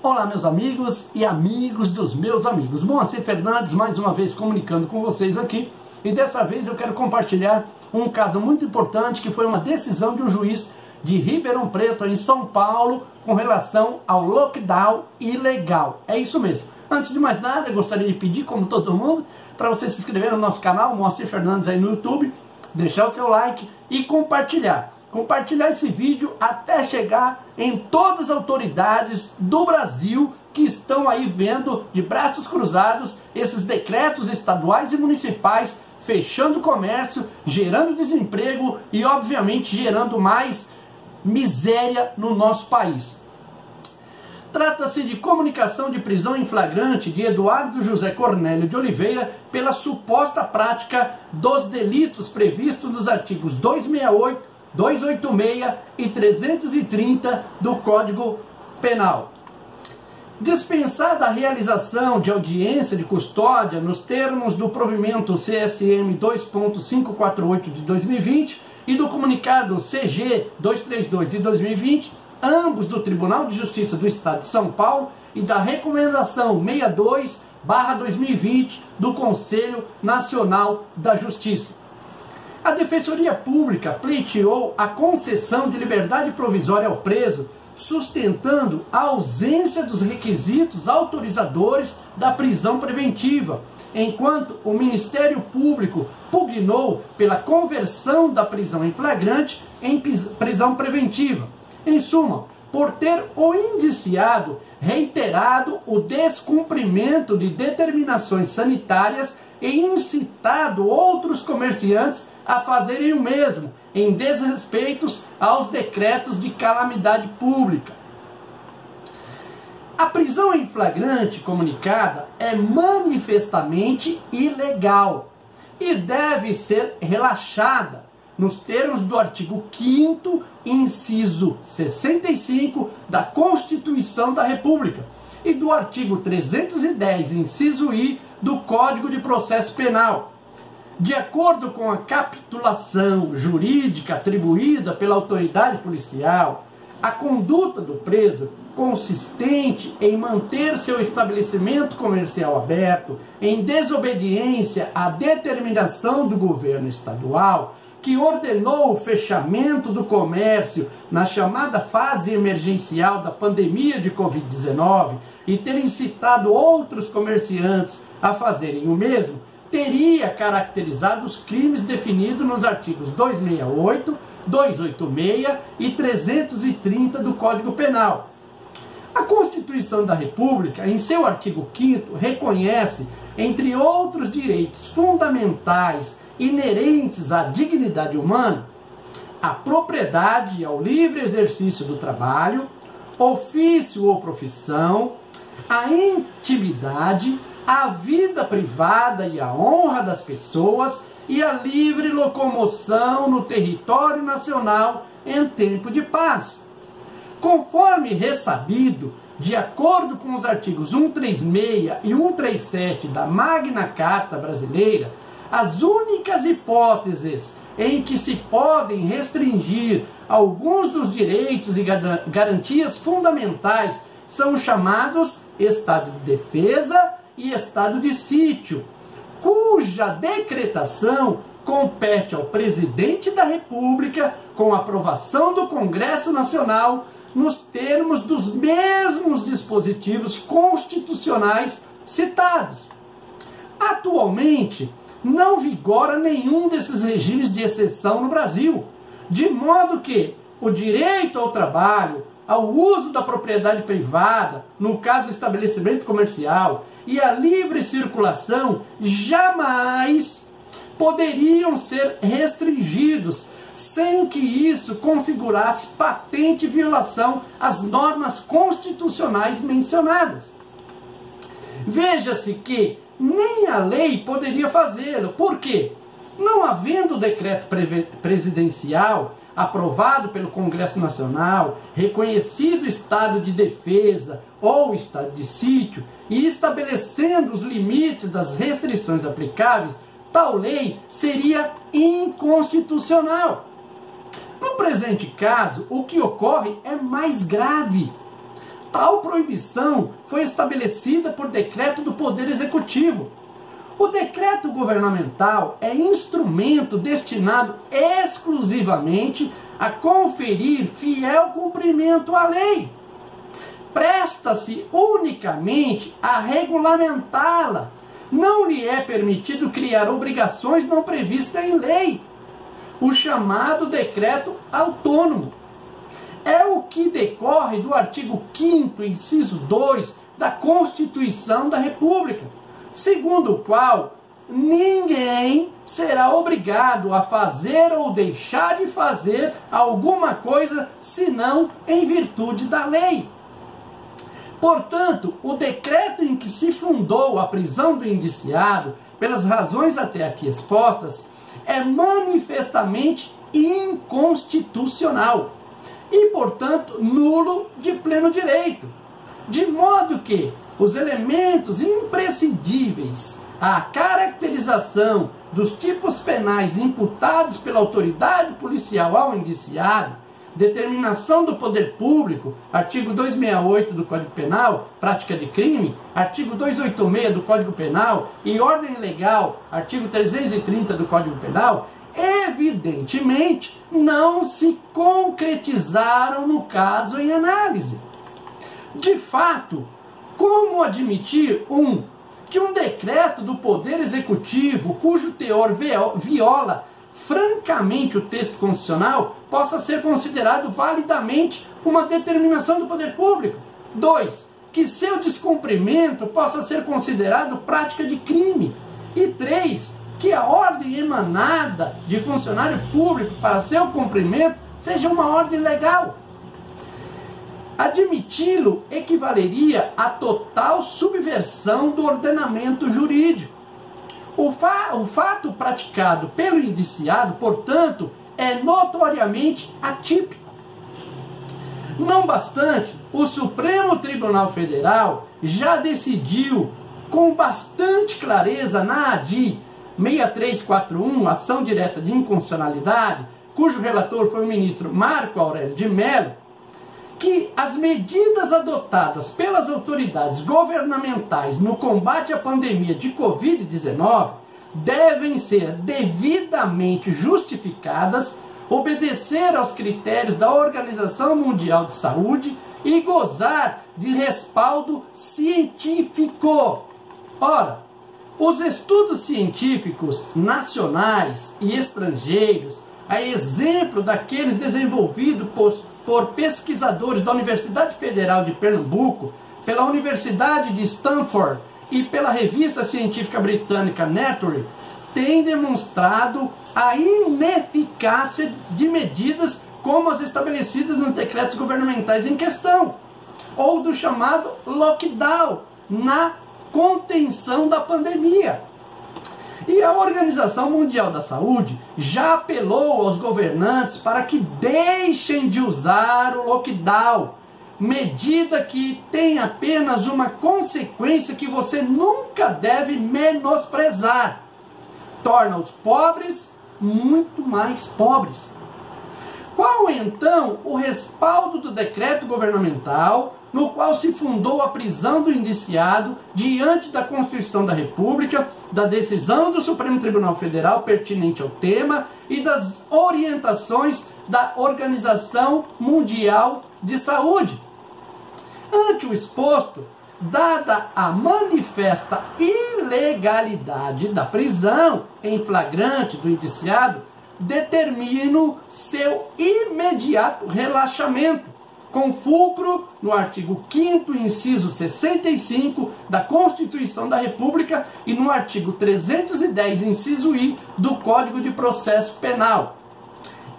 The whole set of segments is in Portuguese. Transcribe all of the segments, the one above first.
Olá, meus amigos e amigos dos meus amigos. Moacir Fernandes, mais uma vez comunicando com vocês aqui. E dessa vez eu quero compartilhar um caso muito importante, que foi uma decisão de um juiz de Ribeirão Preto, em São Paulo, com relação ao lockdown ilegal. É isso mesmo. Antes de mais nada, eu gostaria de pedir, como todo mundo, para você se inscrever no nosso canal, Moacir Fernandes aí no YouTube, deixar o seu like e compartilhar. Compartilhar esse vídeo até chegar em todas as autoridades do Brasil que estão aí vendo de braços cruzados esses decretos estaduais e municipais fechando o comércio, gerando desemprego e obviamente gerando mais miséria no nosso país. Trata-se de comunicação de prisão em flagrante de Eduardo José Cornélio de Oliveira pela suposta prática dos delitos previstos nos artigos 268, 286 e 330 do Código Penal. Dispensada a realização de audiência de custódia nos termos do provimento CSM 2.548 de 2020 e do comunicado CG 232 de 2020, ambos do Tribunal de Justiça do Estado de São Paulo, e da Recomendação 62/2020 do Conselho Nacional da Justiça. A Defensoria Pública pleiteou a concessão de liberdade provisória ao preso, sustentando a ausência dos requisitos autorizadores da prisão preventiva, enquanto o Ministério Público pugnou pela conversão da prisão em flagrante em prisão preventiva. Em suma, por ter o indiciado reiterado o descumprimento de determinações sanitárias e incitado outros comerciantes a fazerem o mesmo, em desrespeitos aos decretos de calamidade pública. A prisão em flagrante comunicada é manifestamente ilegal e deve ser relaxada nos termos do artigo 5º, inciso 65 da Constituição da República e do artigo 310, inciso I, do Código de Processo Penal. De acordo com a capitulação jurídica atribuída pela autoridade policial, a conduta do preso, consistente em manter seu estabelecimento comercial aberto, em desobediência à determinação do governo estadual, que ordenou o fechamento do comércio na chamada fase emergencial da pandemia de Covid-19 e ter incitado outros comerciantes a fazerem o mesmo, teria caracterizado os crimes definidos nos artigos 268, 286 e 330 do Código Penal. A Constituição da República, em seu artigo 5º, reconhece, entre outros direitos fundamentais inerentes à dignidade humana, a propriedade ao livre exercício do trabalho, ofício ou profissão, a intimidade, a vida privada e a honra das pessoas e a livre locomoção no território nacional em tempo de paz. Conforme ressabido, de acordo com os artigos 136 e 137 da Magna Carta Brasileira, as únicas hipóteses em que se podem restringir alguns dos direitos e garantias fundamentais são chamados estado de defesa e estado de sítio, cuja decretação compete ao presidente da República com aprovação do Congresso Nacional nos termos dos mesmos dispositivos constitucionais citados. Atualmente, não vigora nenhum desses regimes de exceção no Brasil, de modo que o direito ao trabalho, ao uso da propriedade privada, no caso do estabelecimento comercial, e a livre circulação jamais poderiam ser restringidos sem que isso configurasse patente violação às normas constitucionais mencionadas. Veja-se que nem a lei poderia fazê-lo. Por quê? Não havendo decreto presidencial aprovado pelo Congresso Nacional, reconhecido estado de defesa ou estado de sítio e estabelecendo os limites das restrições aplicáveis, tal lei seria inconstitucional. No presente caso, o que ocorre é mais grave. Tal proibição foi estabelecida por decreto do Poder Executivo. O decreto governamental é instrumento destinado exclusivamente a conferir fiel cumprimento à lei. Presta-se unicamente a regulamentá-la. Não lhe é permitido criar obrigações não previstas em lei. O chamado decreto autônomo. É o que decorre do artigo 5º, inciso 2, da Constituição da República, segundo o qual ninguém será obrigado a fazer ou deixar de fazer alguma coisa senão em virtude da lei. Portanto, o decreto em que se fundou a prisão do indiciado, pelas razões até aqui expostas, é manifestamente inconstitucional e, portanto, nulo de pleno direito, de modo que os elementos imprescindíveis à caracterização dos tipos penais imputados pela autoridade policial ao indiciado, determinação do poder público, artigo 268 do Código Penal, prática de crime, artigo 286 do Código Penal e ordem legal, artigo 330 do Código Penal, evidentemente não se concretizaram no caso em análise. De fato, como admitir que um decreto do Poder Executivo, cujo teor viola francamente o texto constitucional, possa ser considerado validamente uma determinação do poder público? 2. Que seu descumprimento possa ser considerado prática de crime. E 3. Que a ordem emanada de funcionário público para seu cumprimento seja uma ordem legal. Admiti-lo equivaleria a total subversão do ordenamento jurídico. O fato praticado pelo indiciado, portanto, é notoriamente atípico. Não bastante, o Supremo Tribunal Federal já decidiu com bastante clareza na ADI 6341, ação direta de inconstitucionalidade, cujo relator foi o ministro Marco Aurélio de Mello, que as medidas adotadas pelas autoridades governamentais no combate à pandemia de Covid-19 devem ser devidamente justificadas, obedecer aos critérios da Organização Mundial de Saúde e gozar de respaldo científico. Ora, os estudos científicos nacionais e estrangeiros, a exemplo daqueles desenvolvidos por pesquisadores da Universidade Federal de Pernambuco, pela Universidade de Stanford e pela revista científica britânica Nature, têm demonstrado a ineficácia de medidas como as estabelecidas nos decretos governamentais em questão, ou do chamado lockdown, na contenção da pandemia. E a Organização Mundial da Saúde já apelou aos governantes para que deixem de usar o lockdown, medida que tem apenas uma consequência que você nunca deve menosprezar: torna os pobres muito mais pobres. Qual então o respaldo do decreto governamental no qual se fundou a prisão do indiciado diante da Constituição da República, da decisão do Supremo Tribunal Federal pertinente ao tema e das orientações da Organização Mundial de Saúde? Ante o exposto, dada a manifesta ilegalidade da prisão em flagrante do indiciado, determino seu imediato relaxamento, com fulcro no artigo 5º, inciso 65 da Constituição da República e no artigo 310, inciso I, do Código de Processo Penal.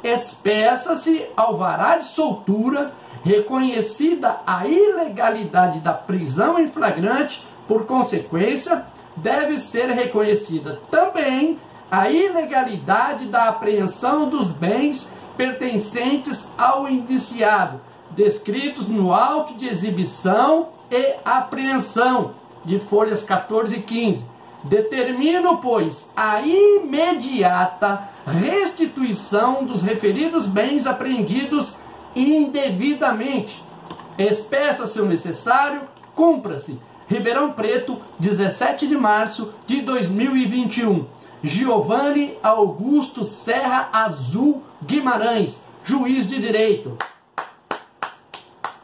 Espeça-se alvará de soltura, reconhecida a ilegalidade da prisão em flagrante, por consequência, deve ser reconhecida também a ilegalidade da apreensão dos bens pertencentes ao indiciado, descritos no auto de exibição e apreensão, de folhas 14 e 15. Determino, pois, a imediata restituição dos referidos bens apreendidos indevidamente. Espeça-se o necessário, cumpra-se. Ribeirão Preto, 17 de março de 2021. Giovanni Augusto Serra Azul Guimarães, juiz de direito.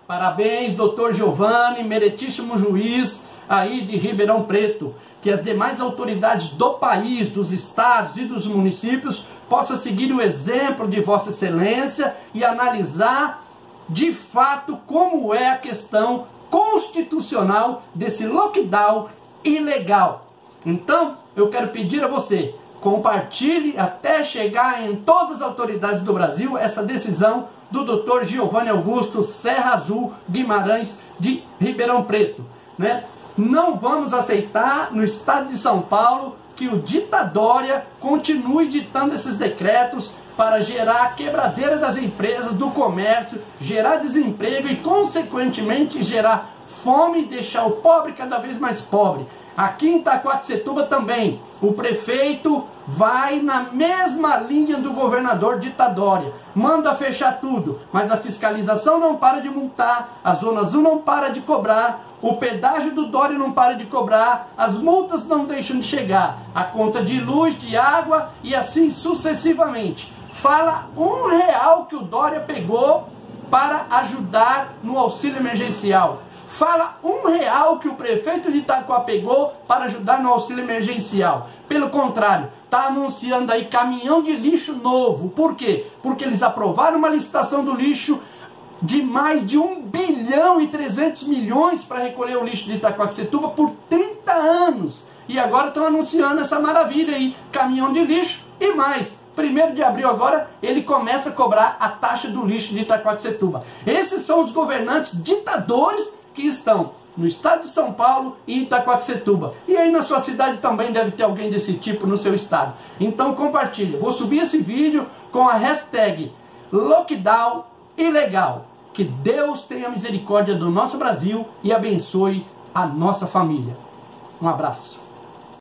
Parabéns, doutor Giovanni, meritíssimo juiz aí de Ribeirão Preto. Que as demais autoridades do país, dos estados e dos municípios possam seguir o exemplo de Vossa Excelência e analisar de fato como é a questão constitucional desse lockdown ilegal. Então, eu quero pedir a você, compartilhe até chegar em todas as autoridades do Brasil essa decisão do Dr. Giovanni Augusto Serra Azul Guimarães de Ribeirão Preto, né? Não vamos aceitar no estado de São Paulo que o Ditadoria continue ditando esses decretos para gerar a quebradeira das empresas, do comércio, gerar desemprego e, consequentemente, gerar fome e deixar o pobre cada vez mais pobre. Aqui em Itaquaquecetuba também, o prefeito vai na mesma linha do governador Ditadoria. Manda fechar tudo, mas a fiscalização não para de multar, a Zona Azul não para de cobrar, o pedágio do Dória não para de cobrar, as multas não deixam de chegar, a conta de luz, de água e assim sucessivamente. Fala R$1 que o Dória pegou para ajudar no auxílio emergencial. Fala R$1 que o prefeito de Itaquá pegou para ajudar no auxílio emergencial. Pelo contrário, está anunciando aí caminhão de lixo novo. Por quê? Porque eles aprovaram uma licitação do lixo de mais de 1,3 bilhão para recolher o lixo de Itaquaquecetuba por 30 anos. E agora estão anunciando essa maravilha aí, caminhão de lixo e mais. 1º de abril agora, ele começa a cobrar a taxa do lixo de Itaquaquecetuba. Esses são os governantes ditadores que estão no estado de São Paulo e Itaquaquecetuba. E aí na sua cidade também deve ter alguém desse tipo no seu estado. Então compartilha. Vou subir esse vídeo com a hashtag Lockdown Ilegal. Que Deus tenha misericórdia do nosso Brasil e abençoe a nossa família. Um abraço.